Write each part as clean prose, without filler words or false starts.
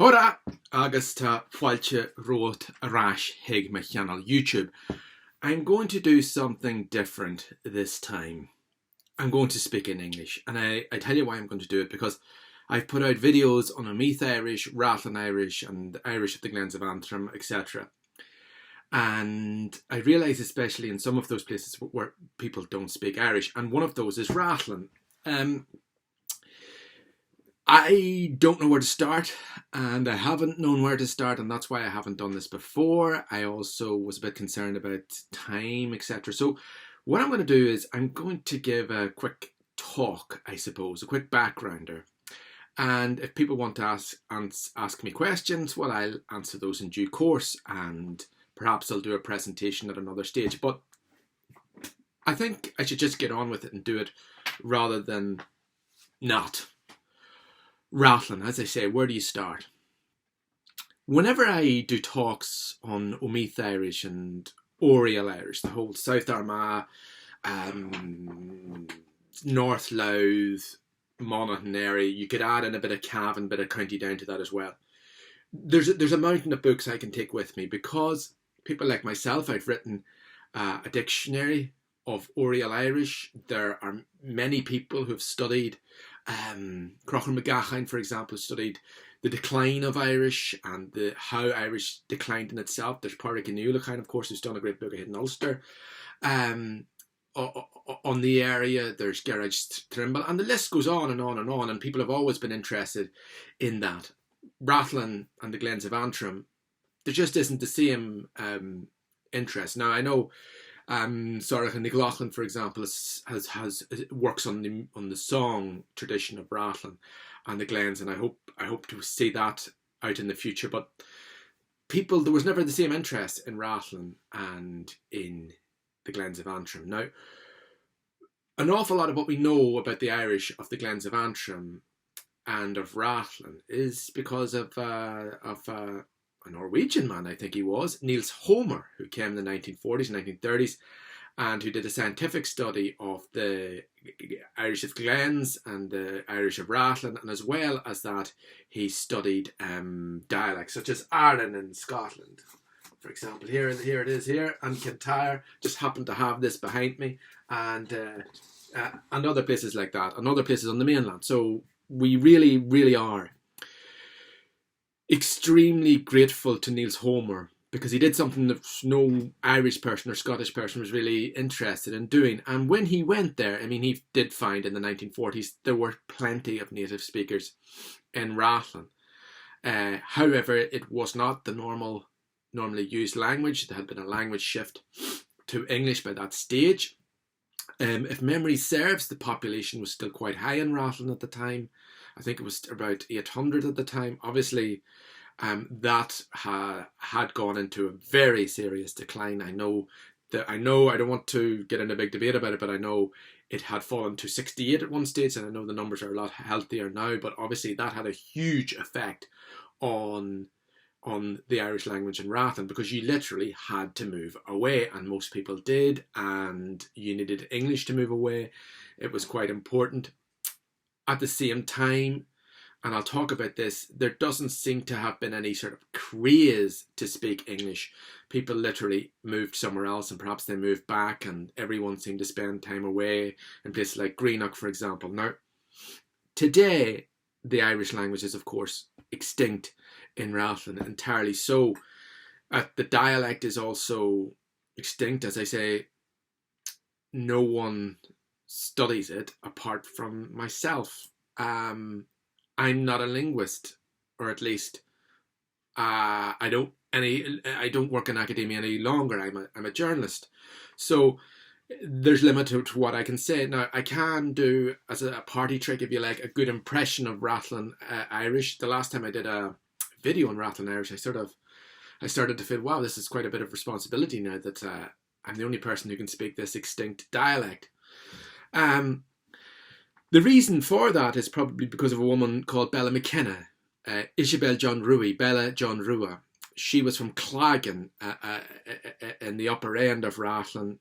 Hora agus tá fáilte rot arás hig my channel YouTube. I'm going to do something different this time. I'm going to speak in English, and I tell you why I'm going to do it, because I've put out videos on Meath Irish, Rathlin Irish and Irish of the Glens of Antrim, etc. And I realise, especially in some of those places where people don't speak Irish, and one of those is Rathlin. I don't know where to start, and I haven't known where to start, and that's why I haven't done this before. I also was a bit concerned about time, etc. So what I'm going to do is I'm going to give a quick talk, I suppose, a quick backgrounder. And if people want to ask me questions, well, I'll answer those in due course, and perhaps I'll do a presentation at another stage. But I think I should just get on with it and do it rather than not. Rathlin, as I say, where do you start? Whenever I do talks on Meath Irish and Oriel Irish, the whole South Armagh, North Louth, Monaghan area, you could add in a bit of Cavan, a bit of County Down to that as well. There's a mountain of books I can take with me, because people like myself, I've written a dictionary of Oriel Irish. There are many people who've studied Crochar McGachain, for example, studied the decline of Irish and how Irish declined in itself. There's Pádraig O'Neill, of course, who's done a great book ahead in Ulster on the area. There's Gerard Trimble, and the list goes on and on and on, and people have always been interested in that. Rathlin and the Glens of Antrim, there just isn't the same interest. Now, I know Sorach and Dialectal, for example, works on the song tradition of Rathlin and the Glens, and I hope to see that out in the future. But there was never the same interest in Rathlin and in the Glens of Antrim. Now, an awful lot of what we know about the Irish of the Glens of Antrim and of Rathlin is because of a Norwegian man, I think he was, Niels Homer, who came in the 1940s, 1930s, and who did a scientific study of the Irish of Glens and the Irish of Rathlin, and as well as that, he studied dialects such as Ireland and Scotland. For example, here it is here, and Kintyre just happened to have this behind me, and other places like that, and other places on the mainland. So we really, really are extremely grateful to Niels Homer, because he did something that no Irish person or Scottish person was really interested in doing. And when he went there, I mean, he did find in the 1940s there were plenty of native speakers in Rathlin. However, it was not the normally used language. There had been a language shift to English by that stage. If memory serves, the population was still quite high in Rathlin at the time. I think it was about 800 at the time. Obviously, that had gone into a very serious decline. I know, I don't want to get in a big debate about it, but I know it had fallen to 68 at one stage, and I know the numbers are a lot healthier now, but obviously that had a huge effect on the Irish language in Rathlin, because you literally had to move away, and most people did, and you needed English to move away. It was quite important. At the same time, and I'll talk about this, there doesn't seem to have been any sort of craze to speak English. People literally moved somewhere else, and perhaps they moved back, and everyone seemed to spend time away in places like Greenock, for example. Now, today, the Irish language is, of course, extinct in Rathlin, entirely so. The dialect is also extinct. As I say, no one studies it apart from myself. I'm not a linguist, or at least I don't work in academia any longer. I'm a journalist, so there's limit to what I can say. Now, I can do, as a party trick, if you like, a good impression of Rathlin Irish. The last time I did a video on Rathlin Irish, I started to feel, wow, this is quite a bit of responsibility now that I'm the only person who can speak this extinct dialect. The reason for that is probably because of a woman called Bella McKenna, Isabel John Rui, Bella John Rua. She was from Clagan in the upper end of Rathlin,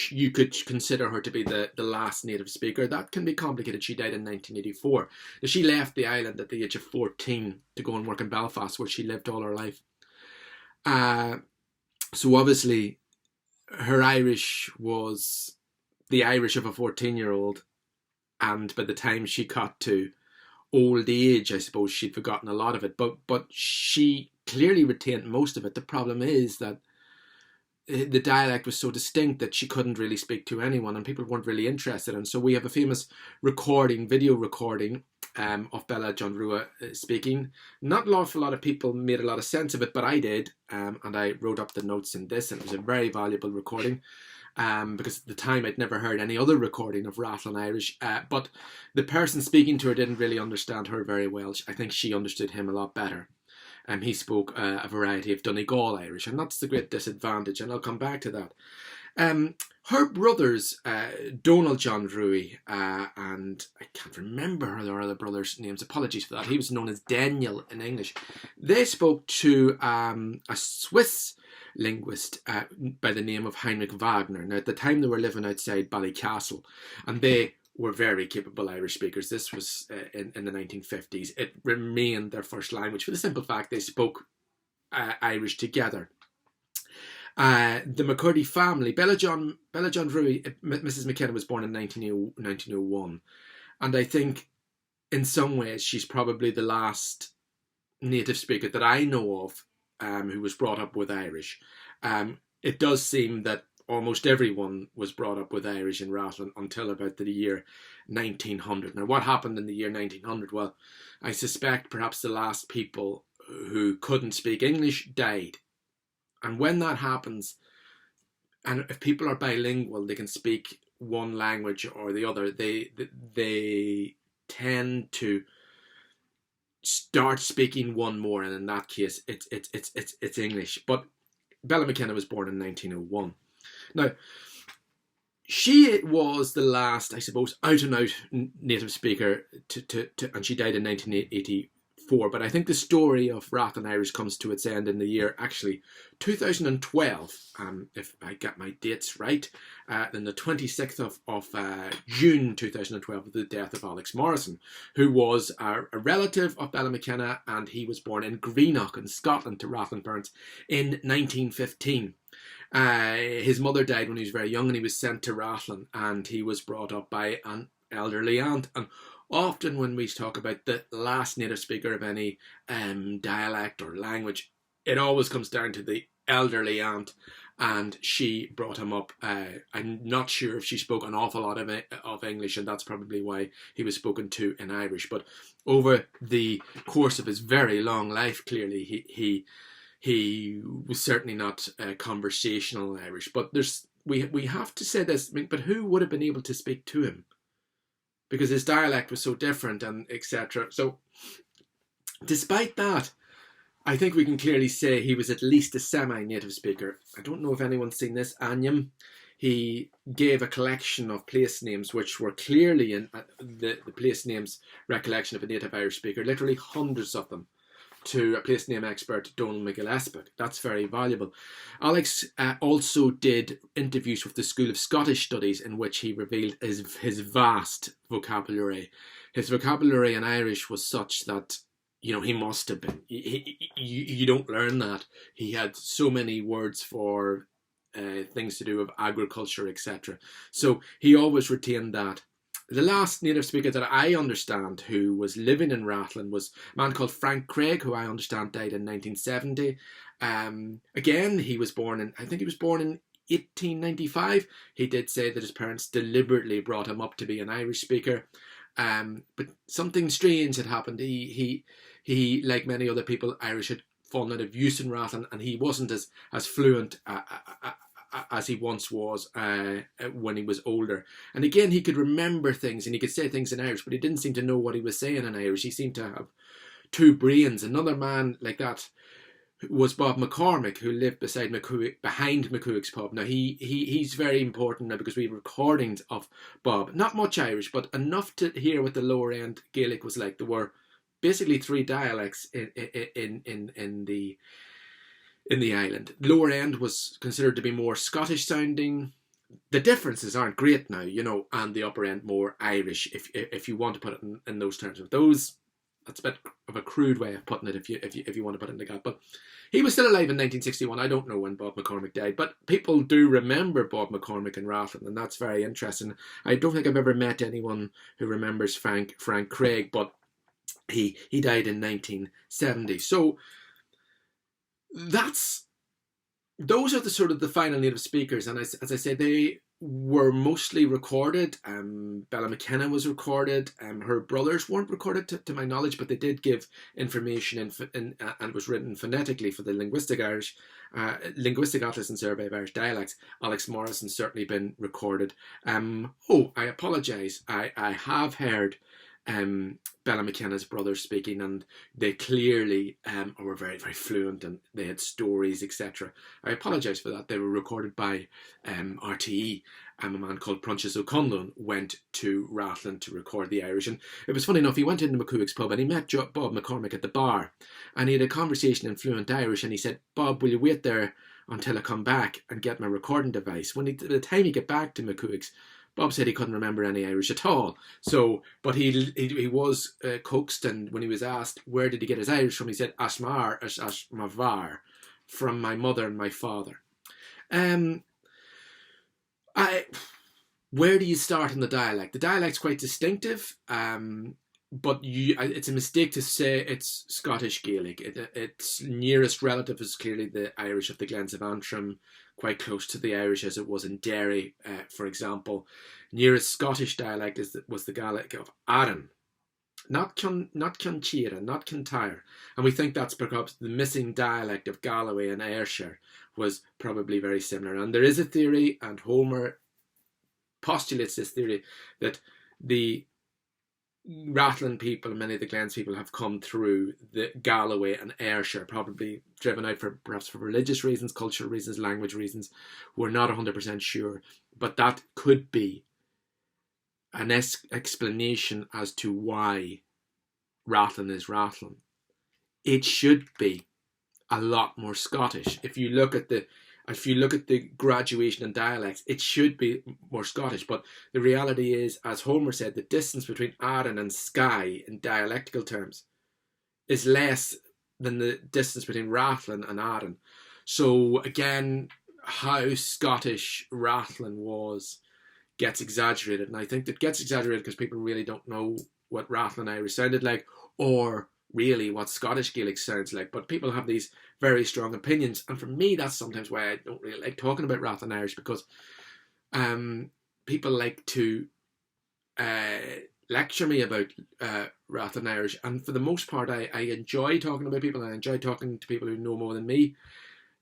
you could consider her to be the last native speaker. That can be complicated. She died in 1984. She left the island at the age of 14 to go and work in Belfast, where she lived all her life. So obviously, her Irish was the Irish of a 14-year-old, and by the time she got to old age, I suppose she'd forgotten a lot of it. But she clearly retained most of it. The problem is that the dialect was so distinct that she couldn't really speak to anyone, and people weren't really interested. And so we have a famous video recording of Bella John Rua speaking. Not an awful lot of people made a lot of sense of it, but I did, and I wrote up the notes in this, and it was a very valuable recording. Because at the time I'd never heard any other recording of Rathlin Irish, but the person speaking to her didn't really understand her very well. I think she understood him a lot better. He spoke a variety of Donegal Irish, and that's the great disadvantage, and I'll come back to that. Her brothers, Donald John Rui, and I can't remember their other brothers' names, apologies for that, he was known as Daniel in English. They spoke to a Swiss linguist by the name of Heinrich Wagner. Now, at the time they were living outside Ballycastle, and they were very capable Irish speakers. This was in the 1950s. It remained their first language for the simple fact they spoke Irish together. The McCurdy family, Bella John Rui, Mrs. McKenna was born in 1901, and I think in some ways she's probably the last native speaker that I know of who was brought up with Irish. It does seem that almost everyone was brought up with Irish in Rathlin until about the year 1900. Now, what happened in the year 1900? Well, I suspect perhaps the last people who couldn't speak English died. And when that happens, and if people are bilingual, they can speak one language or the other, they tend to start speaking one more, and in that case, it's English. But Bella McKenna was born in 1901. Now, she was the last, I suppose, out-and-out native speaker and she died in 1984. But I think the story of Rathlin Irish comes to its end in the year, actually, 2012, if I get my dates right. Then the 26th of June 2012, with the death of Alex Morrison, who was a relative of Bella McKenna, and he was born in Greenock in Scotland to Rathlin parents in 1915. His mother died when he was very young, and he was sent to Rathlin, and he was brought up by an elderly aunt. And often when we talk about the last native speaker of any dialect or language, it always comes down to the elderly aunt, and she brought him up. I'm not sure if she spoke an awful lot of English, and that's probably why he was spoken to in Irish. But over the course of his very long life, clearly he was certainly not conversational Irish. But we have to say this, but who would have been able to speak to him? Because his dialect was so different, and etc. So despite that, I think we can clearly say he was at least a semi-native speaker. I don't know if anyone's seen this. Anyam, he gave a collection of place names which were clearly in the place names recollection of a native Irish speaker, literally hundreds of them, to a place name expert, Donald McGillespie. That's very valuable. Alex also did interviews with the School of Scottish Studies in which he revealed his vast vocabulary. His vocabulary in Irish was such that, you know, he must have been. You don't learn that. He had so many words for things to do with agriculture, etc. So he always retained that. The last native speaker that I understand who was living in Rathlin was a man called Frank Craig, who I understand died in 1970. Again, he was born in 1895. He did say that his parents deliberately brought him up to be an Irish speaker. But something strange had happened. He, like many other people, Irish had fallen out of use in Rathlin, and he wasn't as fluent as he once was when he was older. And again, he could remember things and he could say things in Irish, but he didn't seem to know what he was saying in Irish. He seemed to have two brains. Another man like that was Bob McCormick, who lived behind McCook's pub. Now, he's very important now because we have recordings of Bob. Not much Irish, but enough to hear what the lower end Gaelic was like. There were basically three dialects in the island. Lower end was considered to be more Scottish sounding. the differences aren't great now, you know, and the upper end more Irish, if you want to put it in those terms. Of those, that's a bit of a crude way of putting it, if you want to put it like that. But he was still alive in 1961. I don't know when Bob McCormick died, but people do remember Bob McCormick and Rathlin, and that's very interesting. I don't think I've ever met anyone who remembers Frank Craig, but he died in 1970. So those are the sort of the final native speakers, and as I said, they were mostly recorded. Bella McKenna was recorded. Her brothers weren't recorded to my knowledge, but they did give information and was written phonetically for the Linguistic Atlas and Survey of Irish Dialects. Alex Morrison's certainly been recorded. I apologise. I have heard Bella McKenna's brothers speaking, and they clearly were very, very fluent, and they had stories, etc. I apologise for that. They were recorded by RTE. A man called Prunches O'Conlon went to Rathlin to record the Irish, and it was funny enough, he went into McCooick's pub and he met Bob McCormick at the bar, and he had a conversation in fluent Irish, and he said, "Bob, will you wait there until I come back and get my recording device?" By the time he got back to McCooick's, Bob said he couldn't remember any Irish at all. So, but he was coaxed, and when he was asked where did he get his Irish from, he said Ashmar, Ashmavar, from my mother and my father. Where do you start in the dialect? The dialect's quite distinctive, but it's a mistake to say it's Scottish Gaelic. Its nearest relative is clearly the Irish of the Glens of Antrim, quite close to the Irish as it was in Derry, for example. Nearest Scottish dialect was the Gaelic of Arran, not Conchira, not Kintyre. And we think that's because the missing dialect of Galloway and Ayrshire was probably very similar. And there is a theory, and Homer postulates this theory, that the Rathlin people and many of the Glens people have come through the Galloway and Ayrshire, probably driven out perhaps for religious reasons, cultural reasons, language reasons. We're not 100% sure, but that could be an explanation as to why Rathlin is Rathlin. It should be a lot more Scottish. If you look at the graduation in dialects, it should be more Scottish. But the reality is, as Homer said, the distance between Arran and Skye in dialectical terms is less than the distance between Rathlin and Arran. So again, how Scottish Rathlin was gets exaggerated. And I think that gets exaggerated because people really don't know what Rathlin Irish sounded like, or really what Scottish Gaelic sounds like. But people have these very strong opinions, and for me that's sometimes why I don't really like talking about Rathlin Irish, because people like to lecture me about Rathlin Irish, and for the most part I enjoy talking about people, and I enjoy talking to people who know more than me.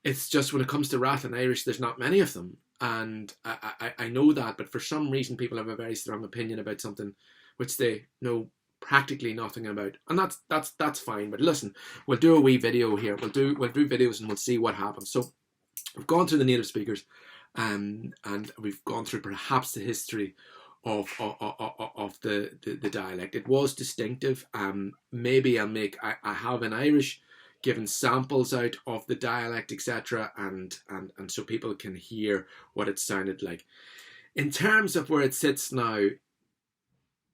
It's just when it comes to Rathlin Irish, there's not many of them, and I know that, but for some reason people have a very strong opinion about something which they know practically nothing about, and that's fine. But listen, we'll do a wee video here. We'll do videos and we'll see what happens. So we've gone through the native speakers, and we've gone through perhaps the history of the dialect. It was distinctive. Maybe I have in Irish given samples out of the dialect, etc., and so people can hear what it sounded like. In terms of where it sits now,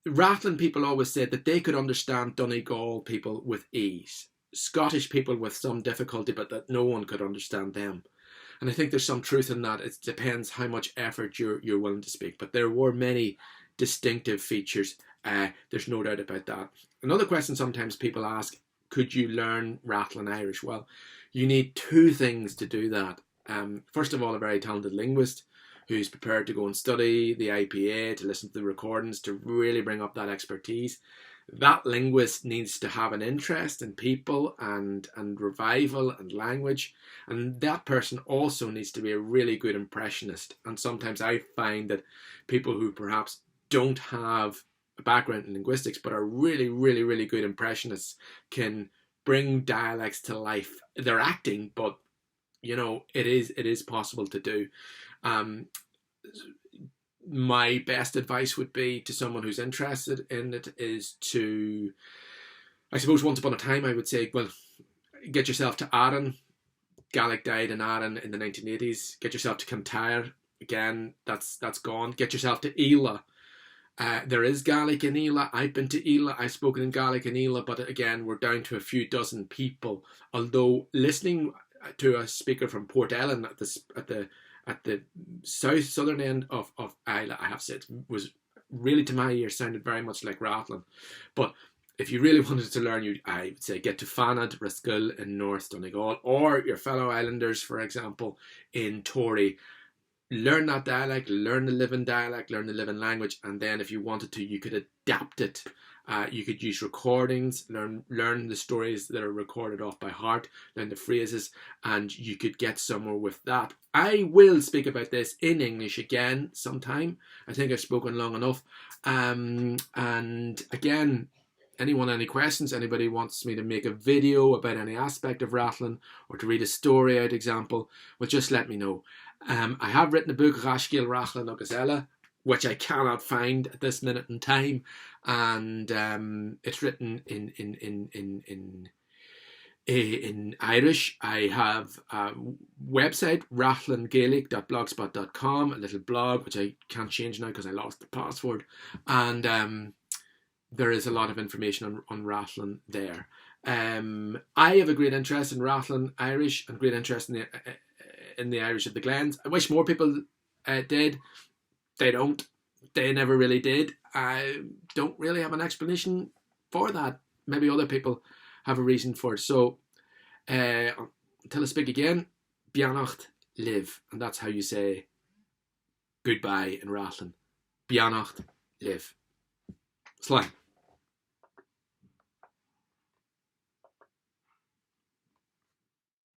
Rathlin people always said that they could understand Donegal people with ease, Scottish people with some difficulty, but that no one could understand them. And I think there's some truth in that. It depends how much effort you're willing to speak. But there were many distinctive features. There's no doubt about that. Another question sometimes people ask, could you learn Rathlin Irish? Well, you need two things to do that. First of all, a very talented linguist who's prepared to go and study the IPA, to listen to the recordings, to really bring up that expertise. That linguist needs to have an interest in people and revival and language, and that person also needs to be a really good impressionist. And sometimes I find that people who perhaps don't have a background in linguistics but are really, really, really good impressionists can bring dialects to life. They're acting, but you know, it is possible to do. My best advice would be to someone who's interested in it is to, I suppose once upon a time I would say, well, get yourself to Arran. Gaelic died in Arran in the 1980s. Get yourself to Kintyre. again, that's gone. Get yourself to Ela. There is Gaelic in Ela. I've been to Ela. I've spoken in Gaelic in Ela, but again, we're down to a few dozen people. Although listening to a speaker from Port Ellen at the southern end of Islay, I have to say, it was really, to my ear, sounded very much like Rathlin. But if you really wanted to learn, I would say get to Fanad, Raskull in North Donegal, or your fellow islanders, for example, in Tory. Learn that dialect, learn the living dialect, learn the living language, and then if you wanted to, you could adapt it. You could use recordings, learn the stories that are recorded off by heart, learn the phrases, and you could get somewhere with that. I will speak about this in English again sometime. I think I've spoken long enough. And again, any questions? Anybody wants me to make a video about any aspect of Rathlin or to read a story out example, well, just let me know. I have written a book, Rashgil Rathlin agus Ella, which I cannot find at this minute in time, and it's written in Irish. I have a website, rathlinggaelic.blogspot.com, a little blog which I can't change now because I lost the password, and there is a lot of information on Rathlin there. I have a great interest in Rathlin Irish and great interest in the Irish of the Glens. I wish more people did. They don't. They never really did. I don't really have an explanation for that. Maybe other people have a reason for it. So, until I speak again, Beannacht live. And that's how you say goodbye in Rathlin. Beannacht live. Slán.